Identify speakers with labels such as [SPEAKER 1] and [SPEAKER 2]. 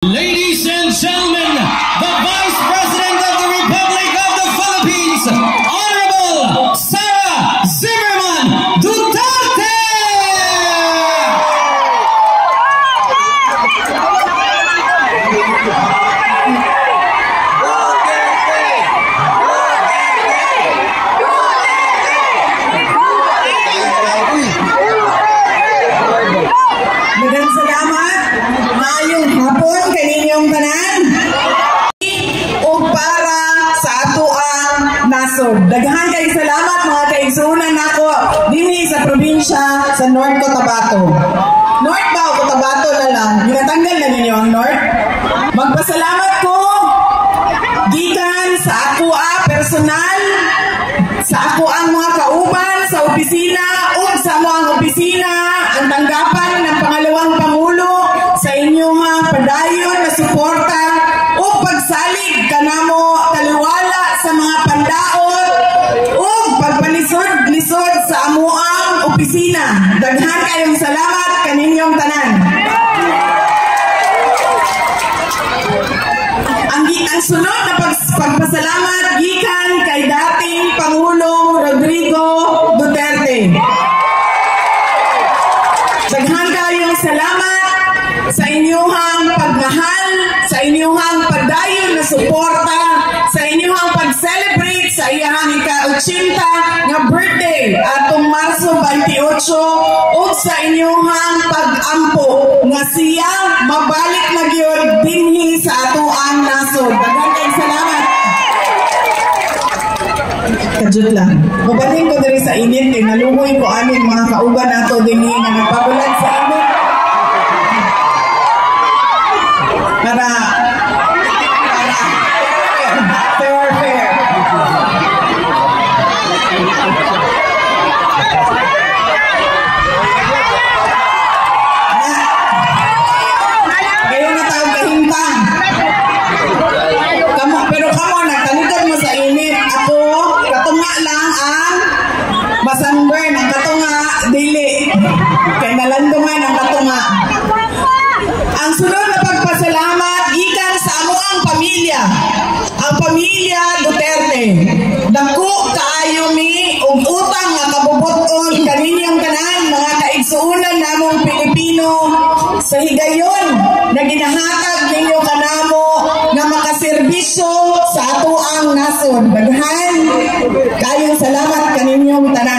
[SPEAKER 1] Ladies and gentlemen, the Vice President of the Republic of the Philippines, Honorable Sara Zimmerman Duterte!
[SPEAKER 2] Maraming salamat. Maayong hapon kaninyong tanan. O para sa ato ang nasod. Daghan kay salamat mga kaigsunan nako dinhi sa probinsya sa North Cotabato. North ba o Cotabato na lang? Ginatanggal na ninyo ang North. Magpasalamat ko gikan sa ako personal, sa ako ang mga kauban sa opisina o sa mga opisina ang tanggapan ng pangalawang Pangulo sa inyong padayon na suporta o pagsalig kanamo taliwala sa mga pandaot o pagpalisod-lisod sa amuang opisina. Daghan kayong salamat kaninyong tanan. Ang sunod na pagpasalamat gikan kay dating Pangulong Rodrigo Duterte. Daghan kayong salamat sa inyong pagmahal, sa inyong pagdayon na suporta, sa inyong pag-celebrate sa iyang ika-80 nga birthday atong Marso 28 o sa inyong pag-ampo nga siya mabalik na gyud dinhi sa atoang nasod. Daghan kayong salamat. Kadjud lang. Mabalhin ko diri sa init kay nalumoy ko aning mga kauban nato dinhi nga nagpabulan sa init. Para fair. Ngayon na tawag kahintang. Pero kamo, nagtalikod mo sa init. Ako, katunga lang ang masunburn. Ang katunga, dili. Kaya nalandungan ang katunga. Ang sunod na pagpasalamat, gikan sa amuang pamilya. Ang pamilya Duterte. Dako kaayo mi ug utang nga kabubuton kaninyong tanan mga kaigsuonan namong Pilipino sa higayon na ginahatag ninyo kanamo nga makaserbisyo sa atoang nasod. Daghan kayong salamat kaninyong tanan.